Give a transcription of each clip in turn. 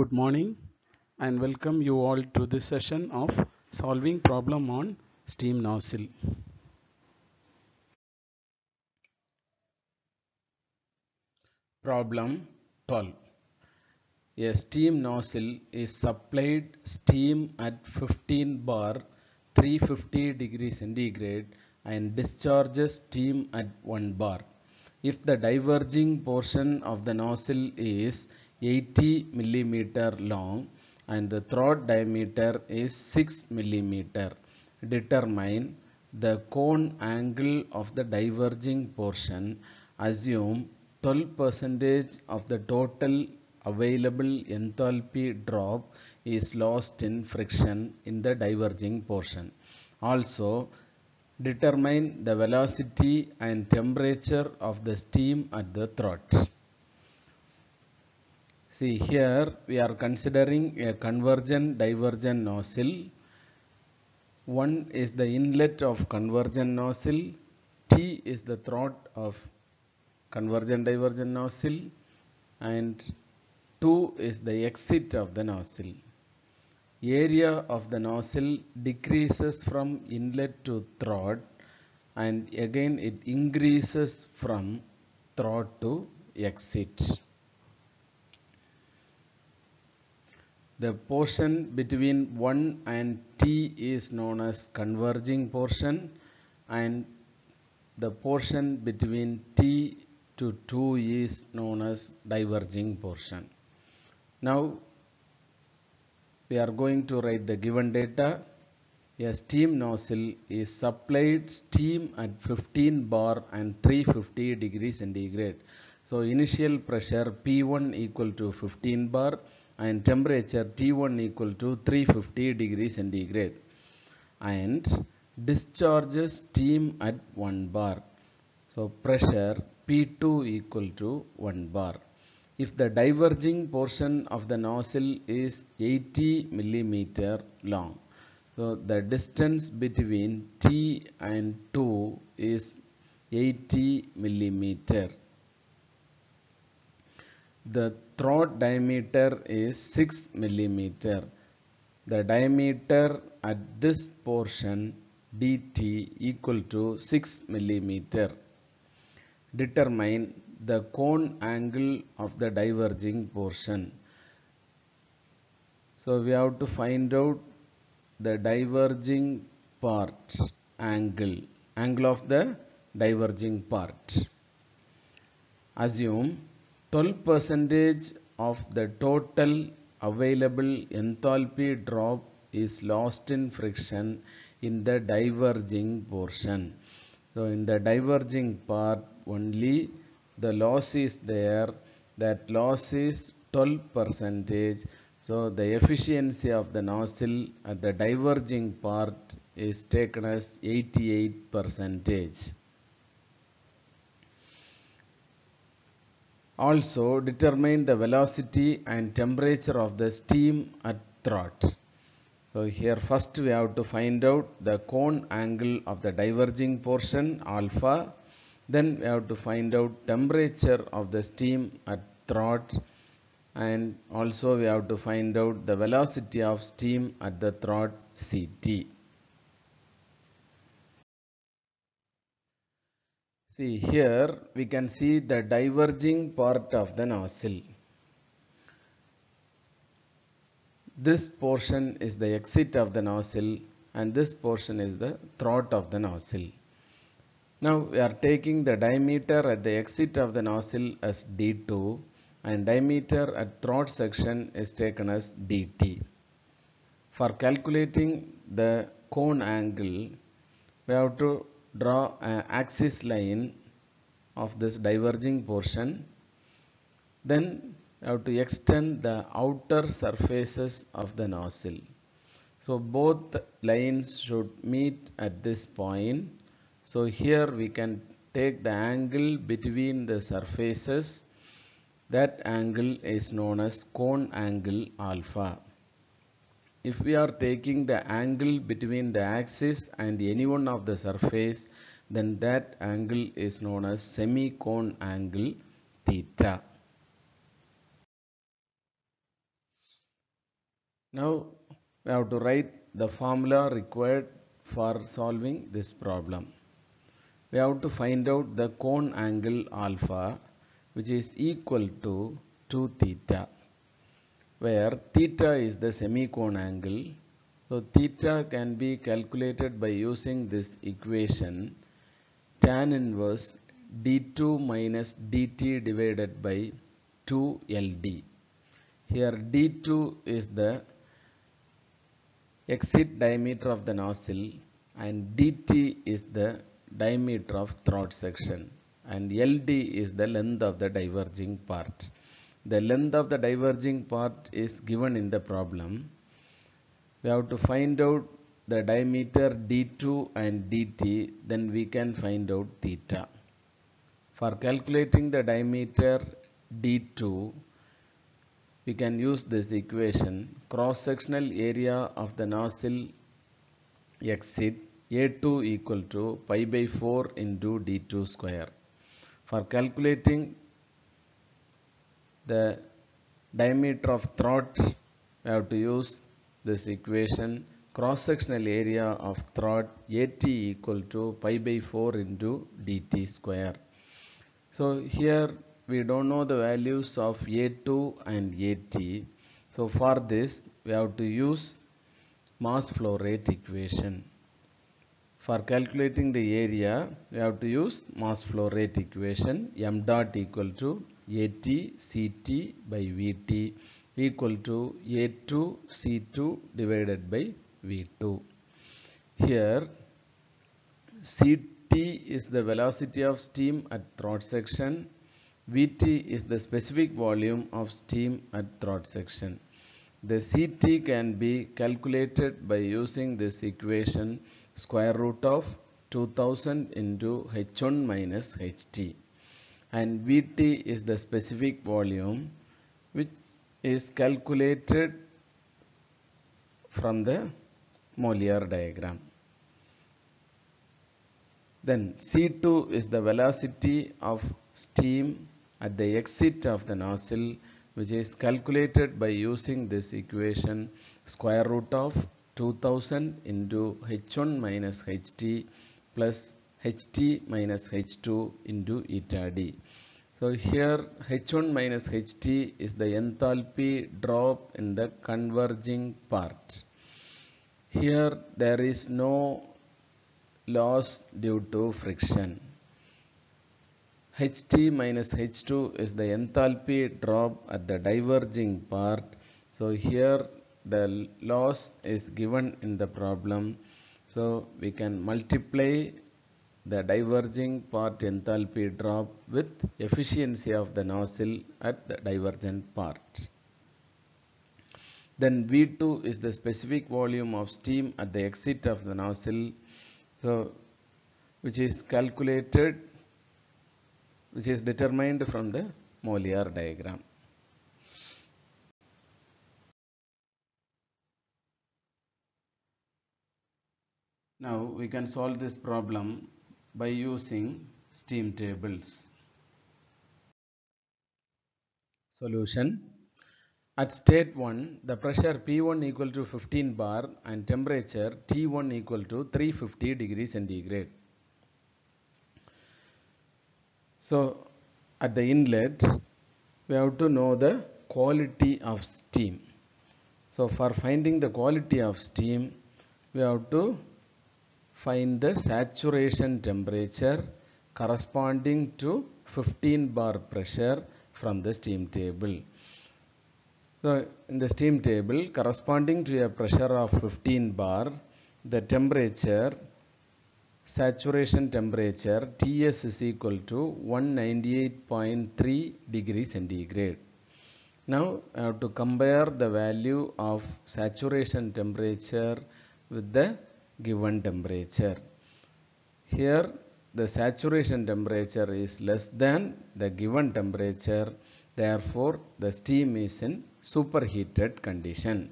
Good morning and welcome you all to this session of solving problem on steam nozzle. Problem 12. A steam nozzle is supplied steam at 15 bar 350 degrees centigrade and discharges steam at 1 bar. If the diverging portion of the nozzle is 80 millimeter long and the throat diameter is 6 millimeter, determine the cone angle of the diverging portion. Assume 12% of the total available enthalpy drop is lost in friction in the diverging portion. Also, determine the velocity and temperature of the steam at the throat. See, here we are considering a convergent divergent nozzle. One is the inlet of convergent nozzle, T is the throat of convergent divergent nozzle, and 2 is the exit of the nozzle. Area of the nozzle decreases from inlet to throat, and again it increases from throat to exit. The portion between 1 and T is known as converging portion, and the portion between T to 2 is known as diverging portion. Now we are going to write the given data. A steam nozzle is supplied steam at 15 bar and 350 degrees centigrade. So initial pressure P1 equal to 15 bar and temperature T1 equal to 350 degrees centigrade, and discharges steam at 1 bar. So pressure P2 equal to 1 bar. If the diverging portion of the nozzle is 80 millimeter long, so the distance between T and 2 is 80 millimeter. The throat diameter is 6 millimeter. The diameter at this portion dt equal to 6 millimeter. Determine the cone angle of the diverging portion. So we have to find out the diverging part angle of the diverging part. Assume 12% of the total available enthalpy drop is lost in friction in the diverging portion. So in the diverging part only the loss is there, that loss is 12%. So the efficiency of the nozzle at the diverging part is taken as 88%. Also determine the velocity and temperature of the steam at throat. So here first we have to find out the cone angle of the diverging portion alpha. Then we have to find out temperature of the steam at throat, and also we have to find out the velocity of steam at the throat Ct. See, here we can see the diverging part of the nozzle. This portion is the exit of the nozzle and this portion is the throat of the nozzle. Now we are taking the diameter at the exit of the nozzle as d2 and diameter at throat section is taken as dt. For calculating the cone angle, we have to draw an axis line of this diverging portion. Then we have to extend the outer surfaces of the nozzle. So both lines should meet at this point. So here we can take the angle between the surfaces. That angle is known as cone angle alpha. If we are taking the angle between the axis and any one of the surface, then that angle is known as semi-cone angle theta. Now we have to write the formula required for solving this problem. We have to find out the cone angle alpha, which is equal to 2 theta, where theta is the semicone angle. So theta can be calculated by using this equation, tan inverse d2 minus dt divided by 2ld. Here d2 is the exit diameter of the nozzle and dt is the diameter of throat section and ld is the length of the diverging part. The length of the diverging part is given in the problem. We have to find out the diameter d2 and dt, then we can find out theta. For calculating the diameter d2, we can use this equation. Cross-sectional area of the nozzle exit A2 equal to pi by 4 into d2 square. For calculating the diameter of throat, we have to use this equation. Cross-sectional area of throat AT equal to pi by 4 into dt square. So here we don't know the values of A2 and AT. So for this we have to use mass flow rate equation. For calculating the area, we have to use mass flow rate equation. M dot equal to AT CT by VT equal to A2 C2 divided by V2. Here CT is the velocity of steam at throat section. VT is the specific volume of steam at throat section. The CT can be calculated by using this equation, square root of 2000 into H1 minus HT. And VT is the specific volume which is calculated from the Mollier diagram. Then C2 is the velocity of steam at the exit of the nozzle, which is calculated by using this equation, square root of 2000 into H1 minus HT plus HT minus H2 into eta d. So here H1 minus HT is the enthalpy drop in the converging part. Here there is no loss due to friction. Ht minus H2 is the enthalpy drop at the diverging part. So here the loss is given in the problem. So we can multiply the diverging part enthalpy drop with efficiency of the nozzle at the divergent part. Then V2 is the specific volume of steam at the exit of the nozzle. So which is calculated, which is determined from the Mollier diagram. Now we can solve this problem by using steam tables. Solution. At state 1, the pressure P1 equal to 15 bar and temperature T1 equal to 350 degrees centigrade. So at the inlet, we have to know the quality of steam. So for finding the quality of steam, we have to find the saturation temperature corresponding to 15 bar pressure from the steam table. So in the steam table, corresponding to a pressure of 15 bar, the temperature, saturation temperature Ts is equal to 198.3 degrees centigrade. Now I have to compare the value of saturation temperature with the given temperature. Here the saturation temperature is less than the given temperature, therefore the steam is in superheated condition.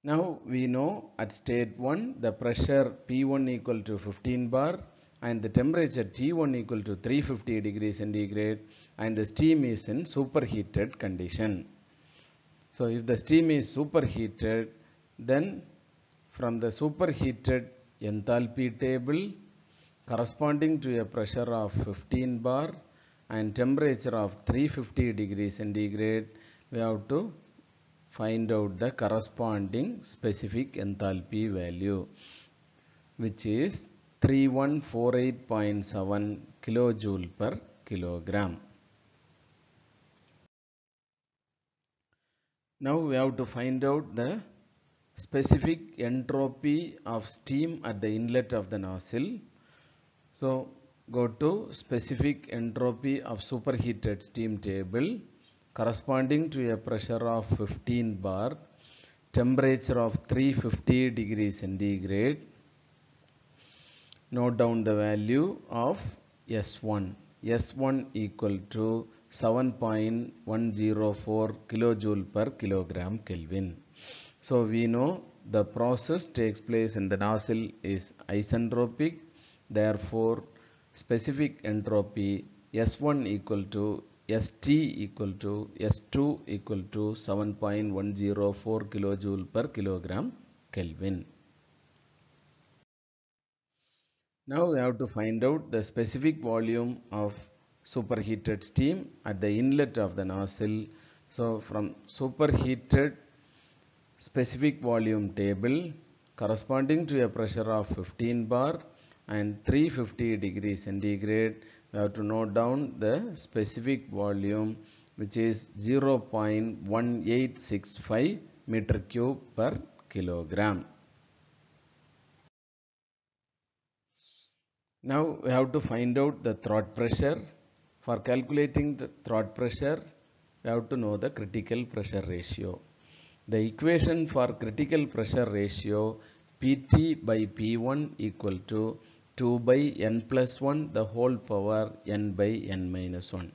Now we know at state 1 the pressure P1 equal to 15 bar and the temperature T1 equal to 350 degrees centigrade, and the steam is in superheated condition. So if the steam is superheated, then from the superheated enthalpy table corresponding to a pressure of 15 bar and temperature of 350 degrees centigrade, we have to find out the corresponding specific enthalpy value, which is 3148.7 kilojoule per kilogram. Now we have to find out the specific entropy of steam at the inlet of the nozzle. So go to specific entropy of superheated steam table corresponding to a pressure of 15 bar, temperature of 350 degrees centigrade. Note down the value of S1. S1 equal to 7.104 kilojoule per kilogram Kelvin. So we know the process takes place in the nozzle is isentropic. Therefore, specific entropy S1 equal to St equal to S2 equal to 7.104 kilojoule per kilogram Kelvin. Now we have to find out the specific volume of superheated steam at the inlet of the nozzle. So from superheated specific volume table corresponding to a pressure of 15 bar and 350 degrees centigrade, we have to note down the specific volume, which is 0.1865 meter cube per kilogram. Now we have to find out the throat pressure. For calculating the throat pressure, we have to know the critical pressure ratio. The equation for critical pressure ratio, Pt by P1 equal to 2 by n plus 1 the whole power n by n minus 1.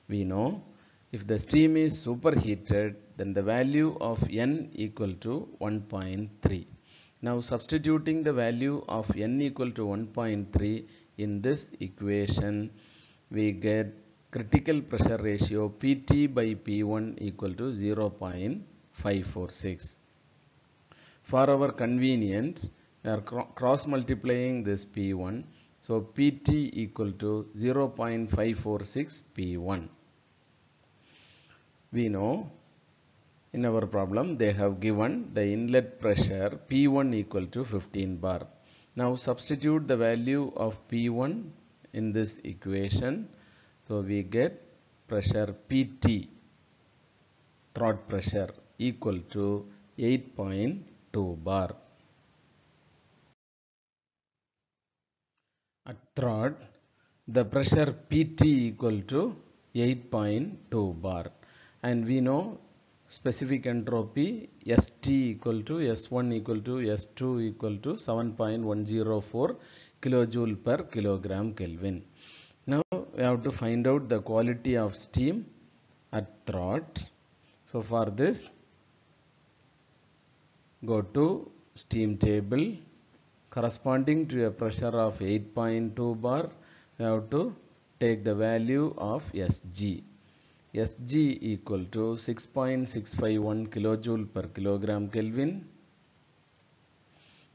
We know if the steam is superheated, then the value of n equal to 1.3. Now substituting the value of n equal to 1.3 in this equation, we get critical pressure ratio Pt by P1 equal to 0.546. For our convenience, we are cross multiplying this P1. So Pt equal to 0.546 P1. We know in our problem they have given the inlet pressure P1 equal to 15 bar. Now substitute the value of P1 in this equation. So we get pressure Pt, throat pressure, equal to 8.2 bar. At throat, the pressure Pt equal to 8.2 bar, and we know specific entropy St equal to S1 equal to S2 equal to 7.104 kilojoule per kilogram Kelvin. Now we have to find out the quality of steam at throat. So for this, go to steam table corresponding to a pressure of 8.2 bar. We have to take the value of Sg. Sg equal to 6.651 kilojoule per kilogram Kelvin.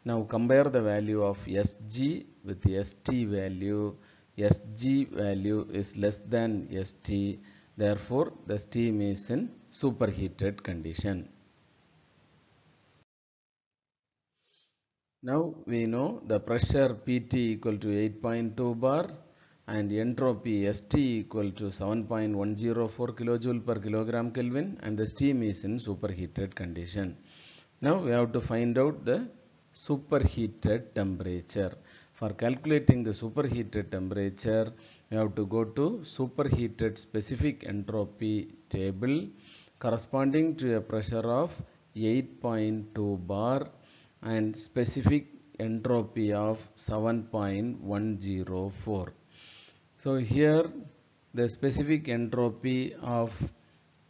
Now compare the value of Sg with St value. Sg value is less than St. Therefore, the steam is in superheated condition. Now we know the pressure Pt equal to 8.2 bar and entropy St equal to 7.104 kilojoule per kilogram Kelvin, and the steam is in superheated condition. Now we have to find out the superheated temperature. For calculating the superheated temperature, we have to go to superheated specific entropy table corresponding to a pressure of 8.2 bar and specific entropy of 7.104. So here the specific entropy of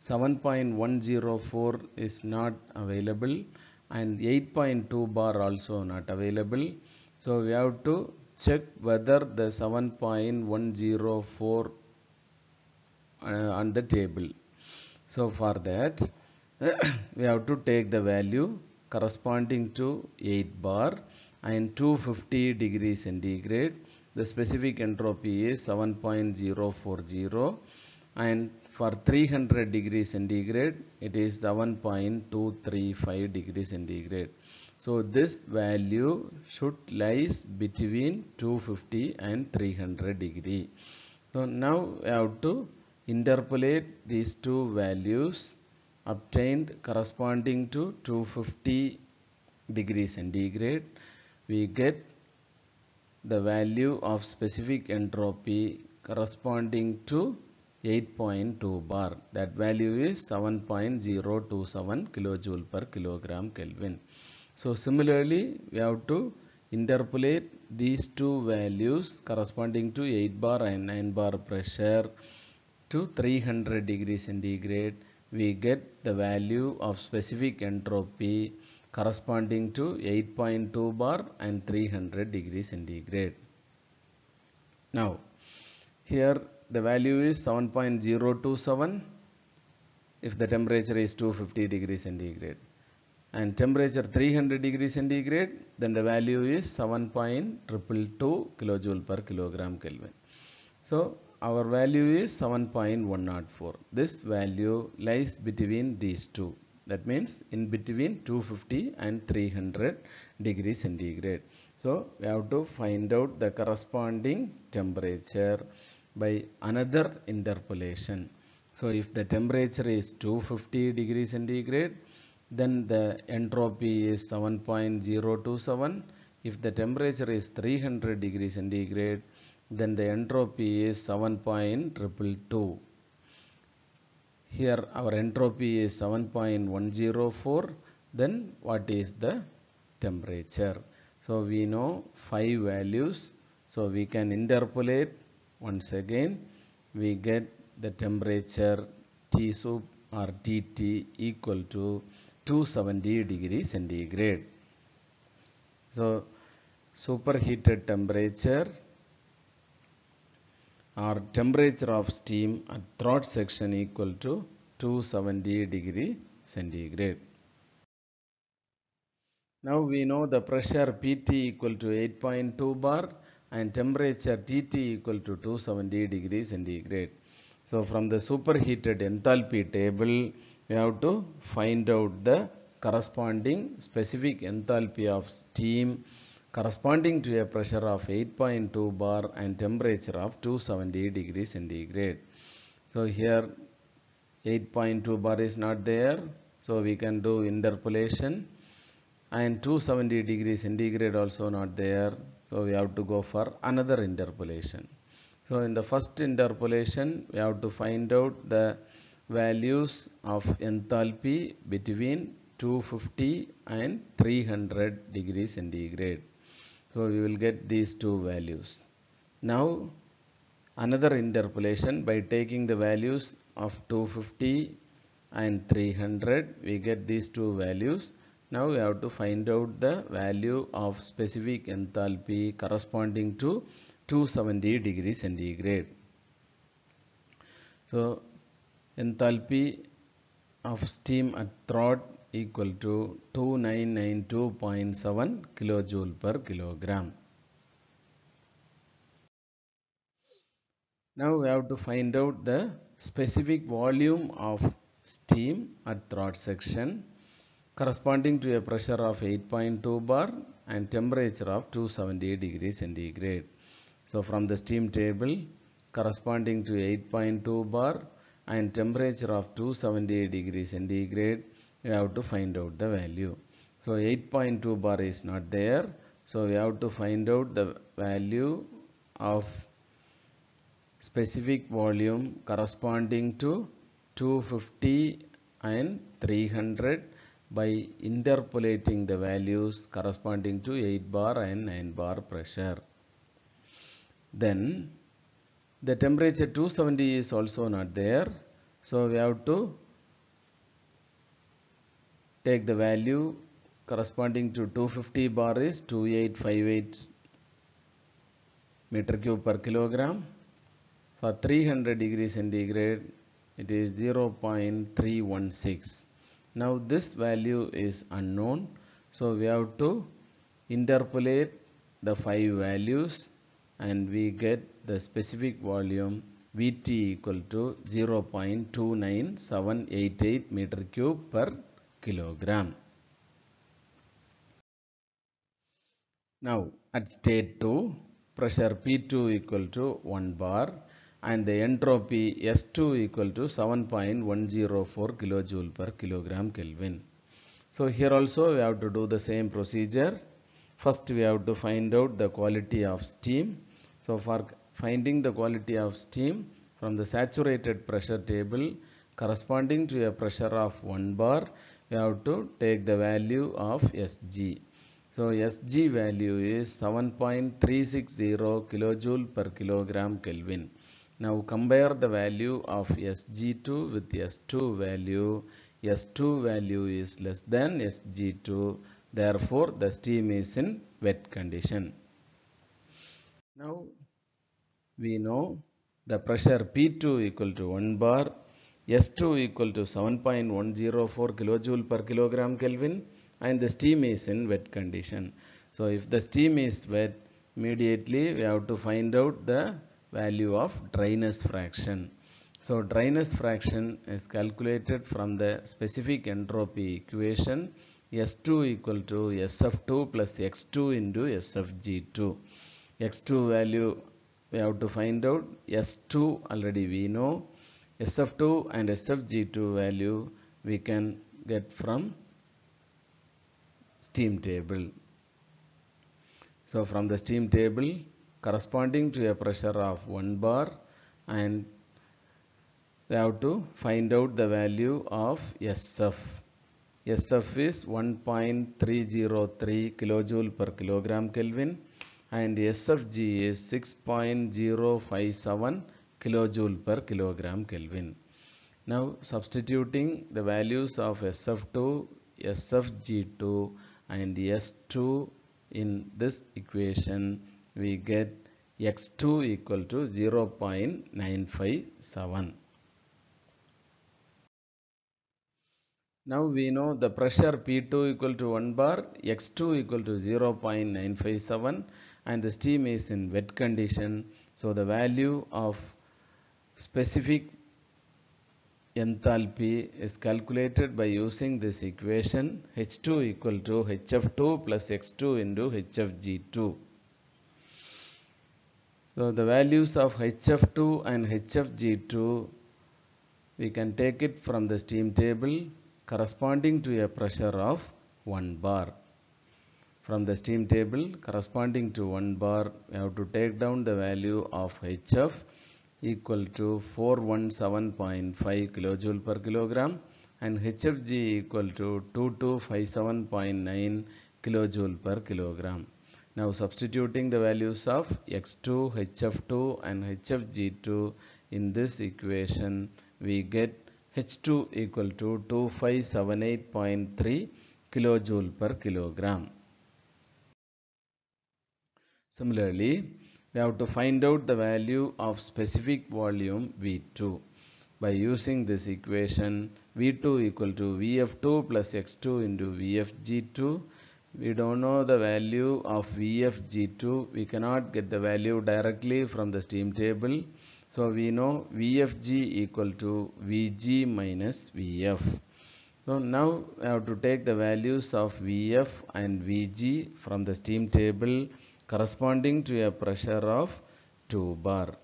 7.104 is not available and 8.2 bar also not available. So we have to check whether the 7.104 on the table. So for that we have to take the value corresponding to 8 bar and 250 degrees centigrade. The specific entropy is 7.040 and for 300 degrees centigrade it is 7.235 degrees centigrade. So this value should lies between 250 and 300 degree. So now we have to interpolate these two values obtained corresponding to 250 degrees centigrade. We get the value of specific entropy corresponding to 8.2 bar. That value is 7.027 kilojoule per kilogram Kelvin. So similarly we have to interpolate these two values corresponding to 8 bar and 9 bar pressure to 300 degrees centigrade. We get the value of specific entropy corresponding to 8.2 bar and 300 degrees centigrade. Now here the value is 7.027 if the temperature is 250 degrees centigrade, and temperature 300 degrees centigrade, then the value is 7.222 kilojoule per kilogram Kelvin. So our value is 7.104. This value lies between these two. That means in between 250 and 300 degrees centigrade. So we have to find out the corresponding temperature by another interpolation. So if the temperature is 250 degrees centigrade, then the entropy is 7.027. If the temperature is 300 degrees centigrade, then the entropy is 7.222. Here our entropy is 7.104. Then what is the temperature? So we know 5 values. So we can interpolate once again. We get the temperature T sub or Tt equal to 270 degrees centigrade. So superheated temperature or temperature of steam at throat section equal to 270 degree centigrade. Now we know the pressure Pt equal to 8.2 bar and temperature Tt equal to 270 degrees centigrade. So from the superheated enthalpy table we have to find out the corresponding specific enthalpy of steam corresponding to a pressure of 8.2 bar and temperature of 270 degrees centigrade. So here 8.2 bar is not there, so we can do interpolation, and 270 degrees centigrade also not there, so we have to go for another interpolation. So in the first interpolation we have to find out the values of enthalpy between 250 and 300 degrees centigrade. So we will get these two values. Now another interpolation by taking the values of 250 and 300, we get these two values. Now we have to find out the value of specific enthalpy corresponding to 270 degrees centigrade. So enthalpy of steam at throat equal to 2992.7 kilojoule per kilogram. Now we have to find out the specific volume of steam at throat section corresponding to a pressure of 8.2 bar and temperature of 270 degrees centigrade. So from the steam table corresponding to 8.2 bar and temperature of 270 degrees centigrade, we have to find out the value. So 8.2 bar is not there, so we have to find out the value of specific volume corresponding to 250 and 300 by interpolating the values corresponding to 8 bar and 9 bar pressure. Then the temperature 270 is also not there, so we have to take the value corresponding to 250 bar is 2858 meter cube per kilogram. For 300 degrees centigrade, it is 0.316. Now this value is unknown, so we have to interpolate the 5 values and we get the specific volume Vt equal to 0.29788 meter cube per kilogram. Now at state 2, pressure P2 equal to 1 bar and the entropy S2 equal to 7.104 kilojoule per kilogram Kelvin. So here also we have to do the same procedure. First we have to find out the quality of steam. So for finding the quality of steam, from the saturated pressure table corresponding to a pressure of 1 bar, we have to take the value of Sg. So Sg value is 7.360 kilojoule per kilogram Kelvin. Now compare the value of Sg2 with S2 value. S2 value is less than Sg2. Therefore, the steam is in wet condition. Now we know the pressure P2 equal to 1 bar, S2 equal to 7.104 kilojoule per kilogram Kelvin, and the steam is in wet condition. So if the steam is wet, immediately we have to find out the value of dryness fraction. So dryness fraction is calculated from the specific entropy equation S2 equal to SF2 plus X2 into SFG2. X2 value we have to find out. S2 already we know. SF2 and SFG2 value we can get from steam table. So from the steam table corresponding to a pressure of 1 bar, and we have to find out the value of SF. SF is 1.303 kilojoule per kilogram Kelvin and SFG is 6.057 kilojoule per kilogram Kelvin. Now substituting the values of SF2, SFG2 and S2 in this equation, we get X2 equal to 0.957. Now we know the pressure P2 equal to 1 bar, X2 equal to 0.957 and the steam is in wet condition. So the value of specific enthalpy is calculated by using this equation H2 equal to HF2 plus X2 into HFG2. So the values of HF2 and HFG2 we can take it from the steam table corresponding to a pressure of 1 bar. From the steam table corresponding to 1 bar, we have to take down the value of HF equal to 417.5 kilojoule per kilogram and HFG equal to 2257.9 kilojoule per kilogram. Now substituting the values of X2, HF2 and HFG2 in this equation, we get H2 equal to 2578.3 kilojoule per kilogram. Similarly, we have to find out the value of specific volume V2. By using this equation, V2 equal to VF2 plus X2 into VFG2. We don't know the value of VFG2. We cannot get the value directly from the steam table. So we know VFG equal to VG minus VF. So now I have to take the values of VF and VG from the steam table corresponding to a pressure of 2 bar.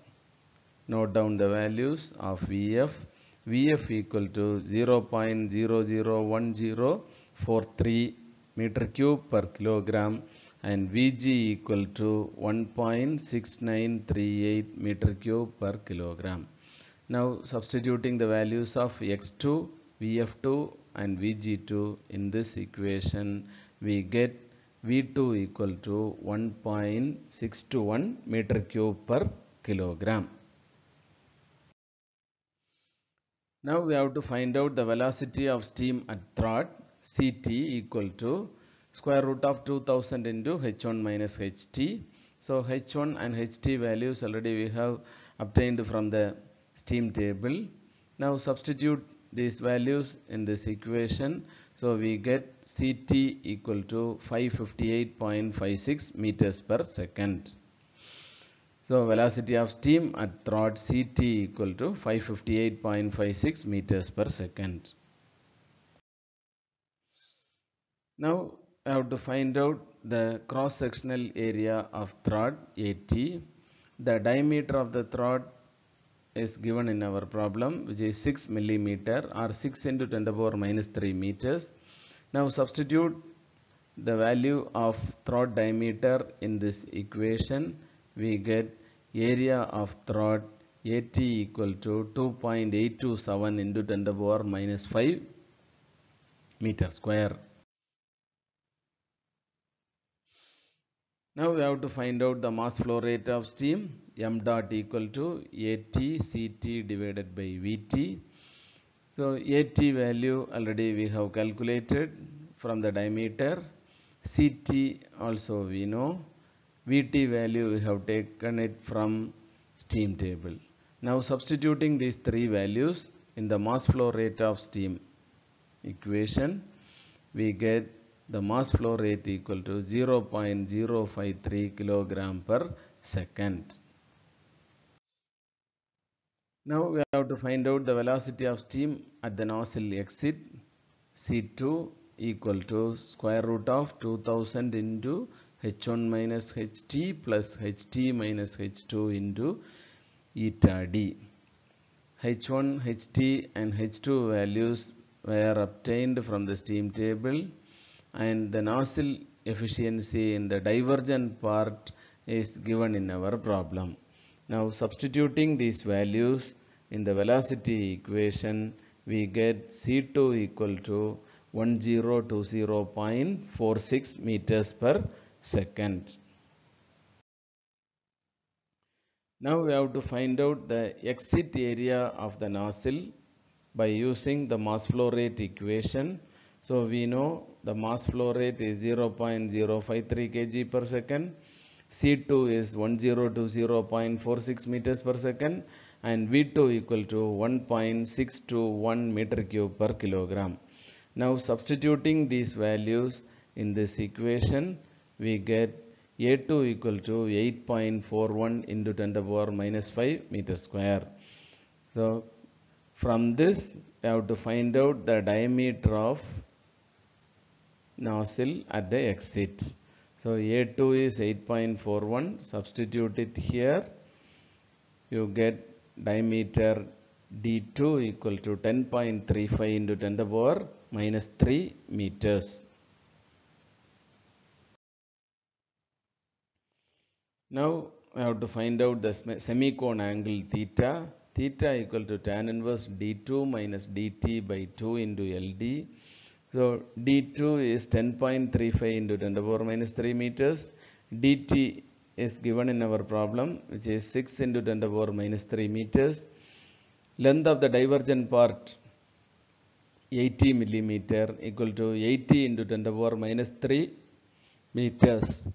Note down the values of VF. VF equal to 0.001043 meter cube per kilogram and Vg equal to 1.6938 meter cube per kilogram. Now substituting the values of X2, VF2 and Vg2 in this equation, we get V2 equal to 1.621 meter cube per kilogram. Now we have to find out the velocity of steam at throat, Ct equal to square root of 2000 into H1 minus Ht. So H1 and HT values already we have obtained from the steam table. Now substitute these values in this equation. So we get CT equal to 558.56 meters per second. So velocity of steam at throat CT equal to 558.56 meters per second. Now I have to find out the cross-sectional area of throat AT. The diameter of the throat is given in our problem, which is 6 millimeter or 6 into 10 to the power minus 3 meters. Now substitute the value of throat diameter in this equation. We get area of throat AT equal to 2.827 into 10 to the power minus 5 meter square. Now we have to find out the mass flow rate of steam. M dot equal to AT CT divided by VT. So AT value already we have calculated from the diameter. CT also we know. VT value we have taken it from steam table. Now substituting these three values in the mass flow rate of steam equation, we get the mass flow rate equal to 0.053 kilogram per second. Now we have to find out the velocity of steam at the nozzle exit. C2 equal to square root of 2000 into H1 minus HT plus HT minus H2 into eta D. H1, HT and H2 values were obtained from the steam table, and the nozzle efficiency in the divergent part is given in our problem. Now substituting these values in the velocity equation, we get C2 equal to 1020.46 meters per second. Now we have to find out the exit area of the nozzle by using the mass flow rate equation. So we know the mass flow rate is 0.053 kg per second. C2 is 1020.46 meters per second, and V2 equal to 1.621 meter cube per kilogram. Now substituting these values in this equation, we get A2 equal to 8.41 into 10 to the power minus 5 meter square. So from this we have to find out the diameter of nozzle at the exit. So A2 is 8.41, substitute it here, you get diameter D2 equal to 10.35 into 10 to the power minus 3 meters. Now I have to find out the semicone angle theta. Theta equal to tan inverse D2 minus DT by 2 into LD. So D2 is 10.35 into 10 to the power minus 3 meters. DT is given in our problem, which is 6 into 10 to the power minus 3 meters. Length of the divergent part 80 millimeter equal to 80 into 10 to the power minus 3 meters.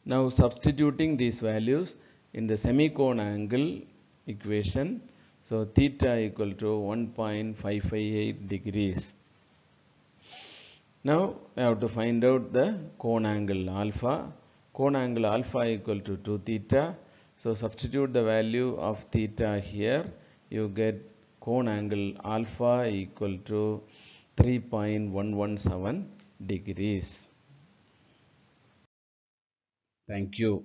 Now substituting these values in the semicone angle equation, so theta equal to 1.558 degrees. Now I have to find out the cone angle alpha. Cone angle alpha equal to 2 theta. So substitute the value of theta here. You get cone angle alpha equal to 3.117 degrees. Thank you.